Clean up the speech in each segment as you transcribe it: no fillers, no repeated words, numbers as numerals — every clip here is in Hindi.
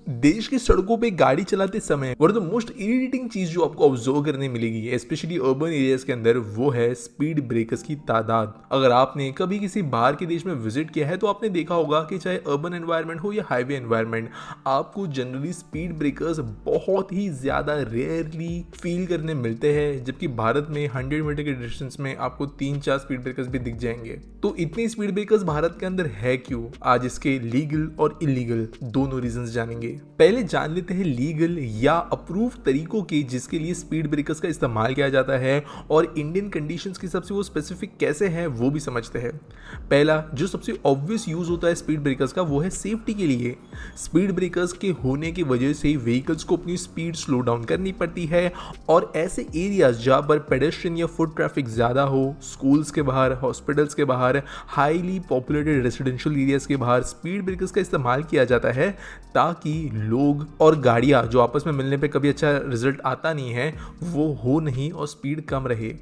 देश की सड़कों पे गाड़ी चलाते समय one of the most irritating चीज जो आपको ऑब्जर्व करने मिलेगी स्पेशली अर्बन एरियाज के अंदर वो है स्पीड ब्रेकर्स की तादाद। अगर आपने कभी किसी बाहर के देश में विजिट किया है तो आपने देखा होगा कि चाहे अर्बन एनवायरनमेंट हो या हाईवे एनवायरनमेंट, आपको जनरली स्पीड ब्रेकर्स बहुत ही ज्यादा रेयरली फील करने मिलते हैं, जबकि भारत में 100 मीटर के डिस्टेंस में आपको 3-4 स्पीड ब्रेकर्स भी दिख जाएंगे। तो इतनी स्पीड ब्रेकर्स भारत के अंदर है क्यों? आज इसके लीगल और इलीगल दोनों रीजंस जानेंगे। पहले जान लेते हैं लीगल या अप्रूव तरीकों के जिसके लिए स्पीड ब्रेकर्स का इस्तेमाल किया जाता है, और इंडियन कंडीशंस के हिसाब से वो स्पेसिफिक कैसे है वो भी समझते हैं। पहला जो सबसे ऑब्वियस यूज होता है स्पीड ब्रेकर्स का वो है सेफ्टी के लिए। स्पीड ब्रेकर्स के होने की वजह से व्हीकल्स को अपनी स्पीड स्लो डाउन करनी पड़ती है, और ऐसे एरियाज जहां पर पेडेस्ट्रियन या फुट ट्रैफिक ज्यादा हो, स्कूल्स के बाहर, हॉस्पिटल्स के बाहर, हाईली पॉपुलेटेड रेजिडेंशियल एरियाज के बाहर स्पीड ब्रेकर्स का इस्तेमाल किया जाता है ताकि लोग और गाड़ियां जो आपस में मिलने पे कभी अच्छा रिजल्ट आता नहीं है वो हो नहीं और स्पीड कम रहे।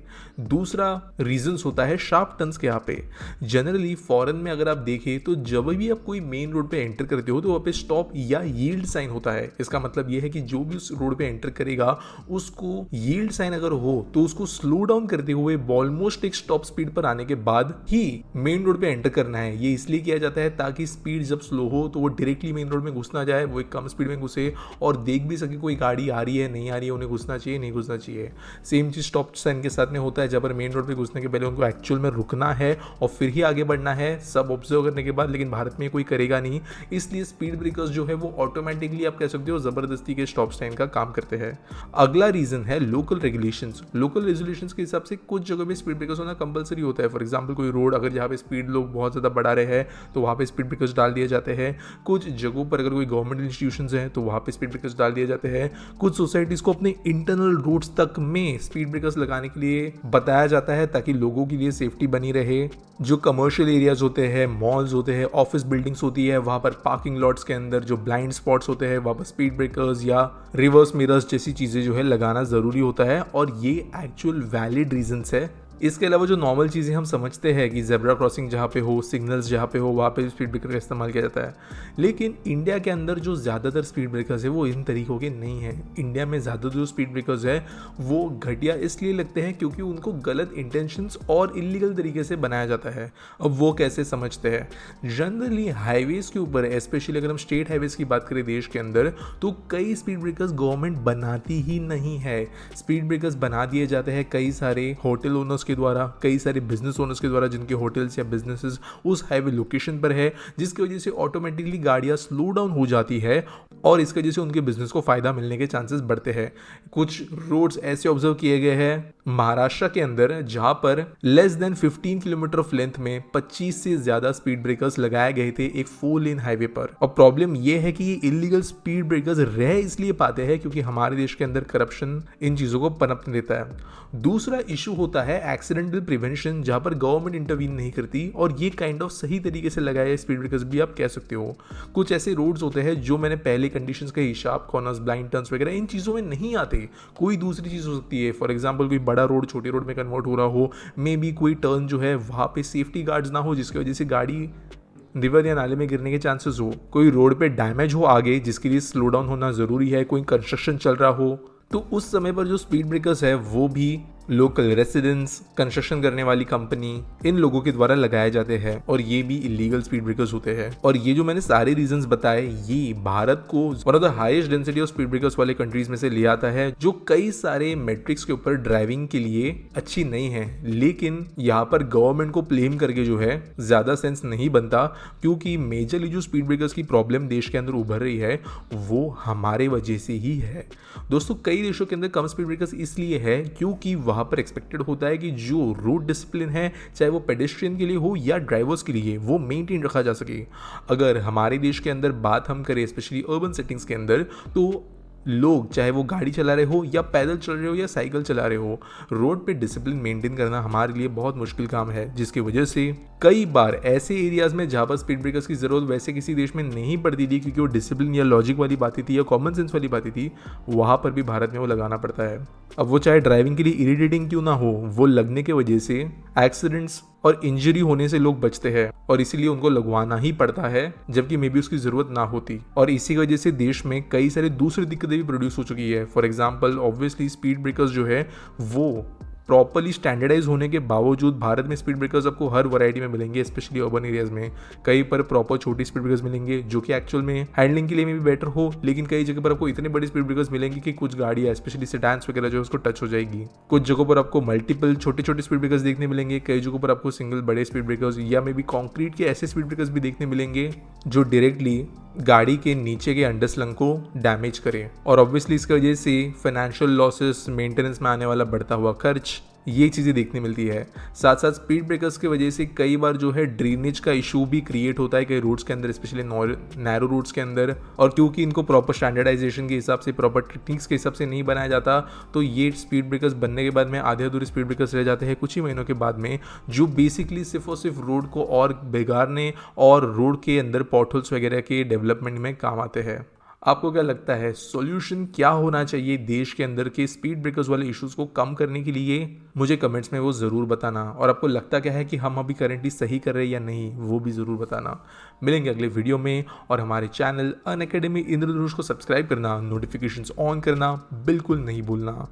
दूसरा रीजंस होता है शार्प टर्न्स के यहाँ पे। जनरली फॉरेन में अगर आप देखें तो जब भी आप कोई मेन रोड पे एंटर करते हो तो वहाँ पे स्टॉप या यील्ड साइन होता है। इसका मतलब यह है कि जो भी उस रोड पे एंटर करेगा उसको यील्ड साइन अगर हो तो उसको स्लो डाउन करते हुए ऑलमोस्ट एक स्टॉप स्पीड पर आने के बाद ही मेन रोड पे एंटर करना है। ये इसलिए किया जाता है ताकि स्पीड जब स्लो हो तो वो डायरेक्टली मेन रोड में घुस ना जाए, वो एक कम स्पीड में घुसे और देख भी सके कोई गाड़ी आ रही है नहीं आ रही है, उन्हें घुसना चाहिए नहीं घुसना चाहिए। सेम चीज स्टॉप साइन के साथ में होता है, जब मेन रोड पे घुसने के पहले उनको एक्चुअल में रुकना है और फिर ही आगे बढ़ना है, सब ऑब्जर्व करने के बाद। लेकिन भारत में कोई करेगा नहीं, इसलिए स्पीड ब्रेकर्स जो है वो ऑटोमेटिकली आप कह सकते हो जबरदस्ती के स्टॉप साइन का काम करते हैं। अगला रीजन है लोकल रेगुलेशंस। लोकल रेगुलेशंस के हिसाब से कुछ जगह पे स्पीड ब्रेकर्स होना कंपलसरी होता है। फॉर एग्जांपल कोई रोड अगर जहाँ पे स्पीड लोग बहुत ज़्यादा बढ़ा रहे हैं तो वहाँ पे स्पीड ब्रेकर्स डाल दिए जाते हैं। कुछ जगहों पर अगर कोई गवर्नमेंट इंस्टीट्यूशंस हैं तो वहाँ पे स्पीड ब्रेकर्स डाल दिए जाते हैं। कुछ सोसाइटीज़ को अपने इंटरनल रोड्स तक में स्पीड ब्रेकर्स लगाने के लिए बताया जाता है ताकि लोगों के लिए सेफ्टी बनी रहे। जो कमर्शियल एरियाज होते हैं, मॉल्स होते हैं, ऑफिस बिल्डिंग्स होती है, वहाँ पर पार्किंग लॉट्स के अंदर जो ब्लाइंड स्पॉट्स होते हैं वहाँ पर स्पीड ब्रेकर्स या रिवर्स मिरर्स जैसी चीज़ें जो है लगाना ज़रूरी होता है, और ये एक्चुअल वैलिड रीजंस है। इसके अलावा जो नॉर्मल चीज़ें हम समझते हैं कि जेब्रा क्रॉसिंग जहाँ पे हो, सिग्नल्स जहाँ पे हो, वहाँ पे स्पीड ब्रेकर का इस्तेमाल किया जाता है। लेकिन इंडिया के अंदर जो ज़्यादातर स्पीड ब्रेकर्स है वो इन तरीकों के नहीं हैं। इंडिया में ज़्यादातर जो स्पीड ब्रेकर्स है वो घटिया इसलिए लगते हैं क्योंकि उनको गलत इंटेंशंस और इलीगल तरीके से बनाया जाता है। अब वो कैसे समझते हैं? जनरली हाईवेज़ के ऊपर, स्पेशली अगर हम स्टेट हाईवेज़ की बात करें देश के अंदर, तो कई स्पीड ब्रेकर्स गवर्नमेंट बनाती ही नहीं है। स्पीड ब्रेकर्स बना दिए जाते हैं कई सारे होटल ओनर्स के द्वारा, कई सारे बिजनेस ओनर्स के द्वारा जिनके होटल्स या बिजनेसेस उस हाईवे लोकेशन पर है, जिसकी वजह से ऑटोमेटिकली गाड़ियां स्लो डाउन हो जाती है और इसकी वजह से उनके बिजनेस को फायदा मिलने के चांसेस बढ़ते हैं। कुछ रोड्स ऐसे ऑब्जर्व किए गए हैं महाराष्ट्र के अंदर जहां पर less than 15 kilometre of length में 25 से ज्यादा स्पीड ब्रेकर्स लगाए गए थे एक 4 लेन हाईवे पर। और प्रॉब्लम यह है कि ये इलीगल स्पीड ब्रेकर्स रह इसलिए पाते हैं क्योंकि हमारे देश के अंदर करप्शन इन चीजों को पनपने देता है। दूसरा इशू होता है एक्सीडेंटल प्रिवेंशन, जहां पर गवर्नमेंट इंटरवीन नहीं करती, और ये काइंड ऑफ सही तरीके से लगाए स्पीड ब्रेकर्स भी आप कह सकते हो। कुछ ऐसे रोड्स होते हैं जो मैंने पहले कंडीशंस कही, शार्प कॉर्नर्स, ब्लाइंड टर्न्स वगैरह, इन चीजों में नहीं आते। कोई दूसरी चीज हो सकती है, फॉर एग्जांपल कोई बड़ा रोड छोटे रोड में कन्वर्ट हो रहा हो, मे बी कोई टर्न जो है वहां पे सेफ्टी गार्ड्स ना हो जिसकी वजह से गाड़ी रिवर या नाले में गिरने के चांसेस हो, कोई रोड पे डैमेज हो आगे जिसके लिए स्लो डाउन होना जरूरी है, कोई कंस्ट्रक्शन चल रहा हो, तो उस समय पर जो स्पीड ब्रेकर्स है वो भी लोकल रेसिडेंट्स, कंस्ट्रक्शन करने वाली कंपनी, इन लोगों के द्वारा लगाए जाते हैं, और ये भी इलीगल स्पीड ब्रेकर्स होते हैं। और ये जो मैंने सारे रीजंस बताए ये भारत को one of the highest density of speed breakers वाले कंट्रीज में से ले आता है, जो कई सारे मेट्रिक्स के ऊपर ड्राइविंग के लिए अच्छी नहीं है। लेकिन यहाँ पर गवर्नमेंट को ब्लेम करके जो है ज्यादा सेंस नहीं बनता, क्योंकि मेजरली जो स्पीड ब्रेकर्स की प्रॉब्लम देश के अंदर उभर रही है वो हमारे वजह से ही है। दोस्तों कई देशों के अंदर कम स्पीड ब्रेकर्स इसलिए है क्योंकि वहां पर एक्सपेक्टेड होता है कि जो रोड डिसिप्लिन है, चाहे वो पेडेस्ट्रियन के लिए हो या ड्राइवर्स के लिए, वो मेंटेन रखा जा सके। अगर हमारे देश के अंदर बात हम करें स्पेशली अर्बन सेटिंग्स के अंदर, तो लोग चाहे वो गाड़ी चला रहे हो या पैदल चल रहे हो या साइकिल चला रहे हो, रोड पे डिसिप्लिन मेंटेन करना हमारे लिए बहुत मुश्किल काम है, जिसकी वजह से कई बार ऐसे एरियाज में जहाँ पर स्पीड ब्रेकर्स की जरूरत वैसे किसी देश में नहीं पड़ती थी क्योंकि वो डिसिप्लिन या लॉजिक वाली बातें थी या कॉमन सेंस वाली बातें थी, वहाँ पर भी भारत में वो लगाना पड़ता है। अब वो चाहे ड्राइविंग के लिए इरिटेटिंग क्यों ना हो, वो लगने की वजह से एक्सीडेंट्स और इंजरी होने से लोग बचते हैं और इसीलिए उनको लगवाना ही पड़ता है, जबकि मे बी उसकी जरूरत ना होती। और इसी की वजह से देश में कई सारी दूसरी दिक्कतें भी प्रोड्यूस हो चुकी है। For example obviously speed breakers जो है वो प्रॉपरली स्टैंडर्डाइज होने के बावजूद भारत में स्पीड ब्रेकर्स आपको हर वैरायटी में मिलेंगे, स्पेशली अर्बन एरियाज में। कहीं पर प्रॉपर छोटी स्पीड ब्रेकर्स मिलेंगे जो कि एक्चुअल में हैंडलिंग के लिए भी बेटर हो, लेकिन कई जगह पर आपको इतने बड़े स्पीड ब्रेकर्स मिलेंगे कि कुछ गाड़ियां स्पेशली सेडान्स वगैरह जो है उसको टच हो जाएगी। कुछ जगहों पर आपको मल्टीपल छोटे छोटे स्पीड ब्रेकर्स देखने मिलेंगे, कई जगहों पर आपको सिंगल बड़े स्पीड ब्रेकर्स या मे बी कॉन्क्रीट के ऐसे स्पीड ब्रेकर्स भी देखने मिलेंगे जो डायरेक्टली गाड़ी के नीचे के अंडरस्लंग को डैमेज करे। और ऑब्वियसली इसकी वजह से फाइनेंशियल लॉसेस, मेंटेनेंस में आने वाला बढ़ता हुआ खर्च, ये चीज़ें देखने मिलती है। साथ साथ स्पीड ब्रेकर्स की वजह से कई बार जो है ड्रेनेज का इशू भी क्रिएट होता है कई रोड्स के अंदर, स्पेशली नैरो रोड्स के अंदर। और क्योंकि इनको प्रॉपर स्टैंडर्डाइजेशन के हिसाब से, प्रॉपर टेक्निक्स के हिसाब से नहीं बनाया जाता, तो ये स्पीड ब्रेकर्स बनने के बाद में आधे अधूरे स्पीड ब्रेकर्स रह जाते हैं कुछ ही महीनों के बाद में, जो बेसिकली सिर्फ और सिर्फ रोड को और बिगाड़ने और रोड के अंदर पॉटहोल्स वगैरह के डेवलपमेंट में काम आते हैं। आपको क्या लगता है सॉल्यूशन क्या होना चाहिए देश के अंदर के स्पीड ब्रेकर्स वाले इश्यूज को कम करने के लिए? मुझे कमेंट्स में वो ज़रूर बताना। और आपको लगता क्या है कि हम अभी करेंटली सही कर रहे हैं या नहीं, वो भी ज़रूर बताना। मिलेंगे अगले वीडियो में। और हमारे चैनल अनअकैडमी इंद्रधनुष को सब्सक्राइब करना, नोटिफिकेशंस ऑन करना बिल्कुल नहीं भूलना।